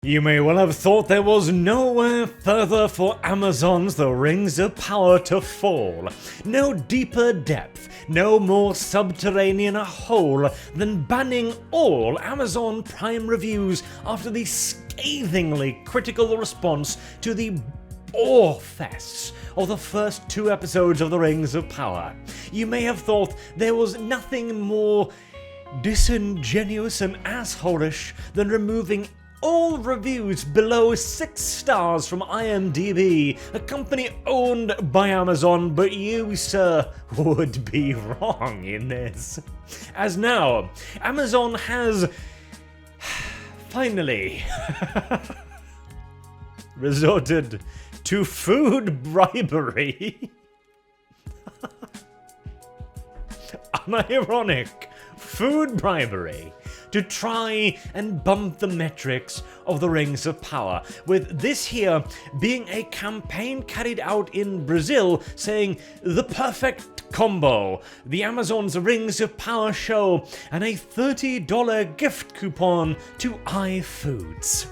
You may well have thought there was nowhere further for Amazon's The Rings of Power to fall. No deeper depth, no more subterranean a hole than banning all Amazon Prime reviews after the scathingly critical response to the Orefests of the first 2 episodes of The Rings of Power. You may have thought there was nothing more disingenuous and assholish than removing all reviews below 6 stars from IMDb, a company owned by Amazon, but you, sir, would be wrong in this. As now, Amazon has finally resorted to food bribery. Unironic food bribery to try and bump the metrics of The Rings of Power, with this here being a campaign carried out in Brazil saying the perfect combo, the Amazon's Rings of Power show, and a $30 gift coupon to iFoods.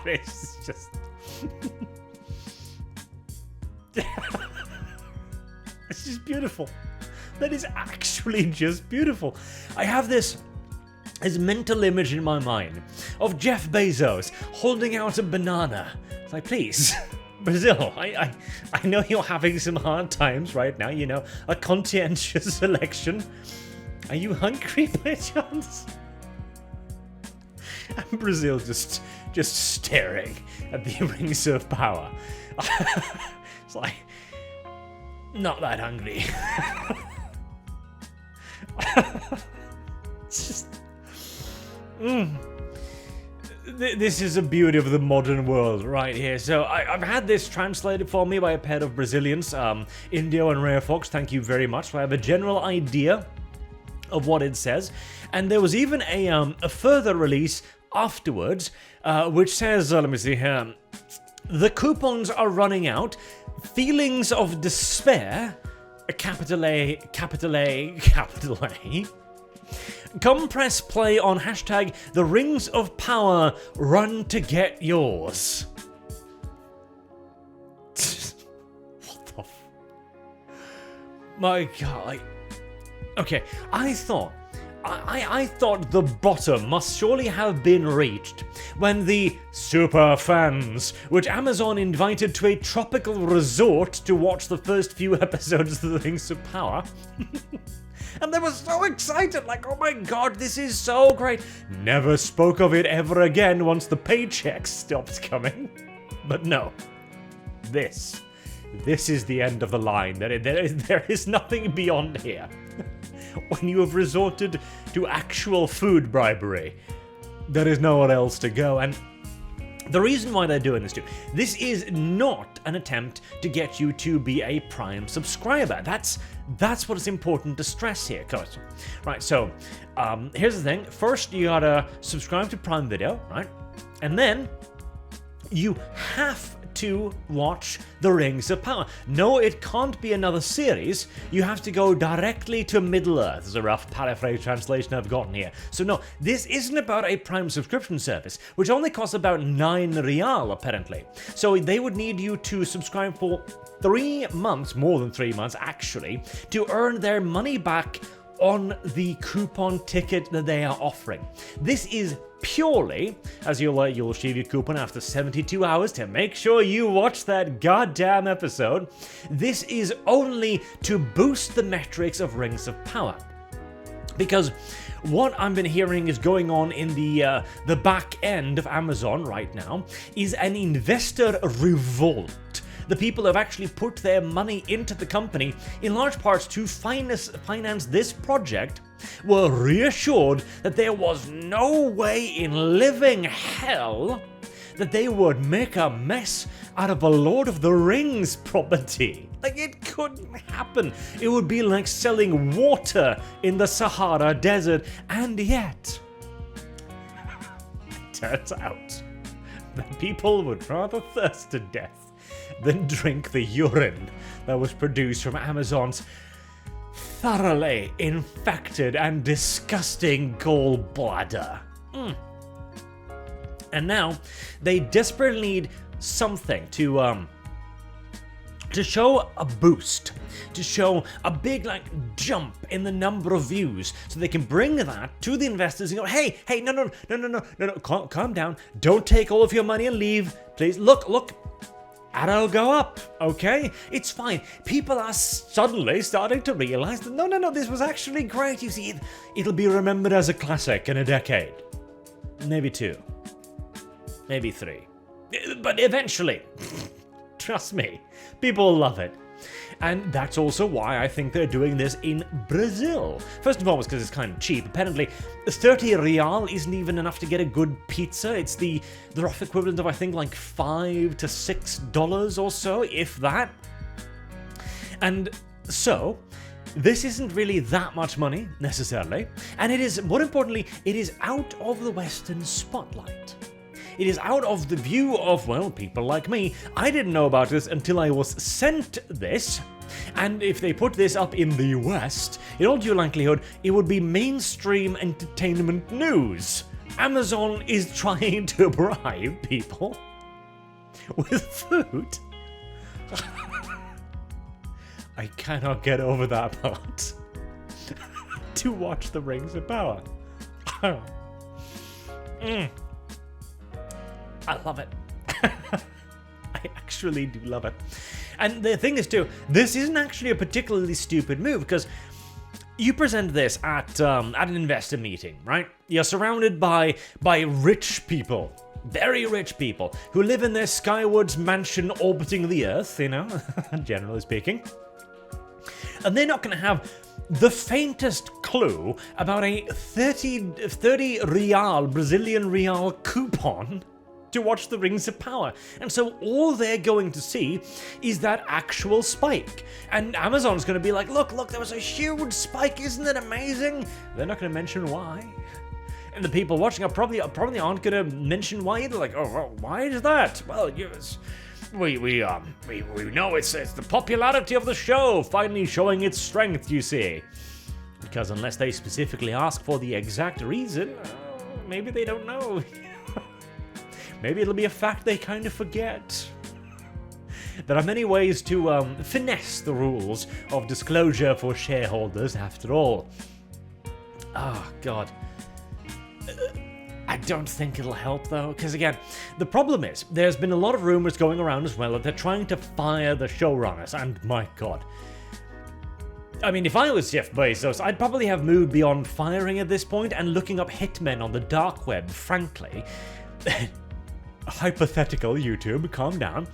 It's just... It's just beautiful. That is actually just beautiful. I have this mental image in my mind of Jeff Bezos holding out a banana. It's like, please, Brazil, I know you're having some hard times right now, you know, a conscientious election. Are you hungry by chance? And Brazil just staring at the Rings of Power. It's like, not that hungry. It's just... This is the beauty of the modern world right here. So I've had this translated for me by a pair of Brazilians, Indio and Rare Fox. Thank you very much. So I have a general idea of what it says. And there was even a further release afterwards, which says, let me see here, the coupons are running out. Feelings of despair, capital A, capital A, capital A. Come press play on hashtag The Rings of Power, run to get yours. What the My God. Okay, I thought the bottom must surely have been reached when the super fans, which Amazon invited to a tropical resort to watch the first few episodes of The Rings of Power, and they were so excited, like, oh my god, this is so great, never spoke of it ever again once the paychecks stopped coming. But no, this is the end of the line. There is nothing beyond here. When you have resorted to actual food bribery, there is nowhere else to go. And the reason why they're doing this too, this is not an attempt to get you to be a Prime subscriber. That's what is important to stress here. Right, so here's the thing. First, you gotta subscribe to Prime Video, right? And then you have to watch The Rings of Power. No, it can't be another series. You have to go directly to Middle-earth. There's a rough paraphrase translation I've gotten here. So no, this isn't about a Prime subscription service, which only costs about 9 real, apparently. So they would need you to subscribe for 3 months, more than 3 months actually, to earn their money back on the coupon ticket that they are offering. This is purely, as you'll receive your coupon after 72 hours to make sure you watch that goddamn episode. This is only to boost the metrics of Rings of Power. Because what I've been hearing is going on in the back end of Amazon right now is an investor revolt. The people who have actually put their money into the company, in large parts to finance this project, were reassured that there was no way in living hell that they would make a mess out of a Lord of the Rings property. Like, it couldn't happen. It would be like selling water in the Sahara Desert, and yet, it turns out that people would rather thirst to death than drink the urine that was produced from Amazon's thoroughly infected and disgusting gallbladder. And now they desperately need something to show a boost, to show a big jump in the number of views, so they can bring that to the investors and go, hey, no, calm down, don't take all of your money and leave, please, look, Arrow go up, okay? It's fine. People are suddenly starting to realize that no, this was actually great. You see, it'll be remembered as a classic in a decade, maybe 2, maybe 3, but eventually. Trust me, people love it. And that's also why I think they're doing this in Brazil. First of all, it's because it's kind of cheap. Apparently, 30 real isn't even enough to get a good pizza. It's the rough equivalent of, I think, like $5 to $6 or so, if that. And so, this isn't really that much money, necessarily. And it is, more importantly, it is out of the Western spotlight. It is out of the view of, well, people like me. I didn't know about this until I was sent this, and if they put this up in the West, in all due likelihood, it would be mainstream entertainment news. Amazon is trying to bribe people with food. I cannot get over that part. To watch the Rings of Power. I love it. I actually do love it. And the thing is too, this isn't actually a particularly stupid move, because you present this at an investor meeting, right? You're surrounded by rich people, very rich people, who live in their skywards mansion orbiting the Earth, you know, generally speaking. And they're not going to have the faintest clue about a 30 real, Brazilian real coupon to watch the Rings of Power. And so all they're going to see is that actual spike. And Amazon's going to be like, look, there was a huge spike, isn't it amazing? They're not going to mention why. And the people watching are probably aren't going to mention why either. Like, oh, why is that? Well, yes, we know it's the popularity of the show finally showing its strength, you see. Because unless they specifically ask for the exact reason, maybe they don't know. Maybe it'll be a fact they kind of forget. There are many ways to finesse the rules of disclosure for shareholders, after all. Oh, God. I don't think it'll help, though, because, again, the problem is, there's been a lot of rumors going around as well that they're trying to fire the showrunners, and my God. I mean, if I was Jeff Bezos, I'd probably have moved beyond firing at this point and looking up hitmen on the dark web, frankly. Hypothetical, YouTube, calm down.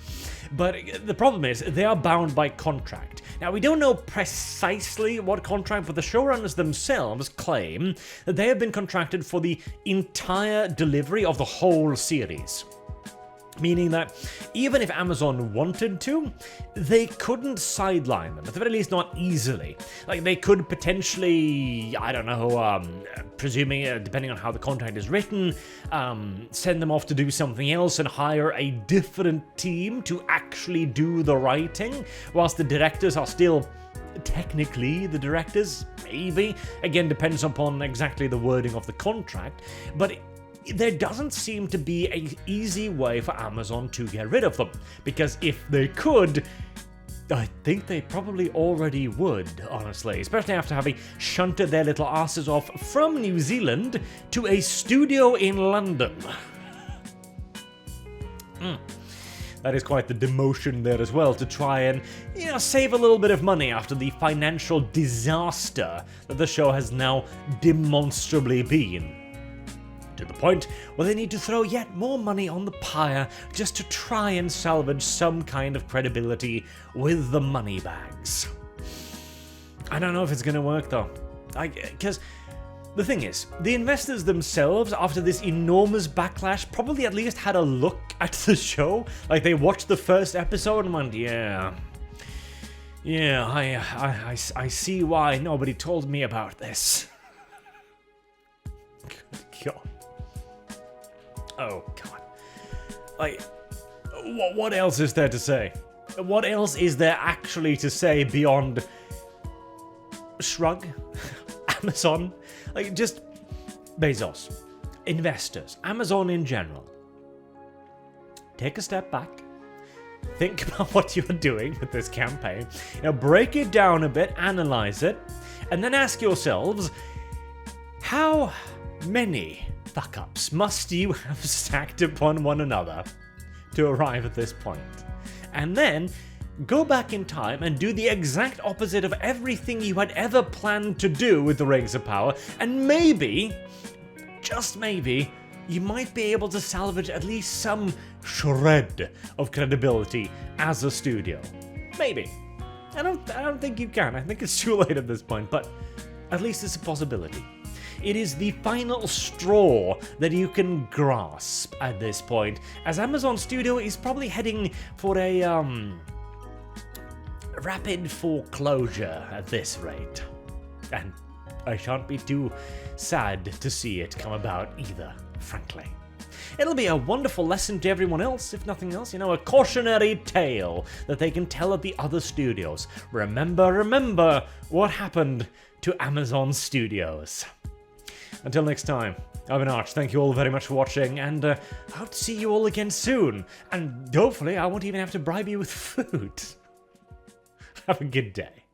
But the problem is, they are bound by contract. Now, we don't know precisely what contract, but the showrunners themselves claim that they have been contracted for the entire delivery of the whole series. Meaning that even if Amazon wanted to, they couldn't sideline them, at the very least not easily. Like, they could potentially, I don't know, presuming, depending on how the contract is written, send them off to do something else and hire a different team to actually do the writing, whilst the directors are still technically the directors, maybe. Again, depends upon exactly the wording of the contract, but there doesn't seem to be an easy way for Amazon to get rid of them, because if they could, I think they probably already would, honestly, especially after having shunted their little asses off from New Zealand to a studio in London. That is quite the demotion there as well, to try and, you know, save a little bit of money after the financial disaster that the show has now demonstrably been. To the point where they need to throw yet more money on the pyre just to try and salvage some kind of credibility with the money bags. I don't know if it's going to work, though. Because the thing is, the investors themselves, after this enormous backlash, probably at least had a look at the show. Like, they watched the first episode and went, yeah, I see why nobody told me about this. Good God. Oh, God. Like, what else is there to say? What else is there actually to say beyond... shrug. Amazon, like, just Bezos, investors, Amazon in general. Take a step back. Think about what you're doing with this campaign. Break it down a bit, analyze it, and then ask yourselves, how many fuck-ups must you have stacked upon one another to arrive at this point? And then go back in time and do the exact opposite of everything you had ever planned to do with the Rings of Power, and maybe, just maybe, you might be able to salvage at least some shred of credibility as a studio. Maybe. I don't think you can. I think it's too late at this point, but at least it's a possibility. It is the final straw that you can grasp at this point, as Amazon Studio is probably heading for a rapid foreclosure at this rate. And I shan't be too sad to see it come about either, frankly. It'll be a wonderful lesson to everyone else, if nothing else, a cautionary tale that they can tell at the other studios. Remember what happened to Amazon Studios. Until next time, I've been Arch. Thank you all very much for watching, and I hope to see you all again soon. And hopefully I won't even have to bribe you with food. Have a good day.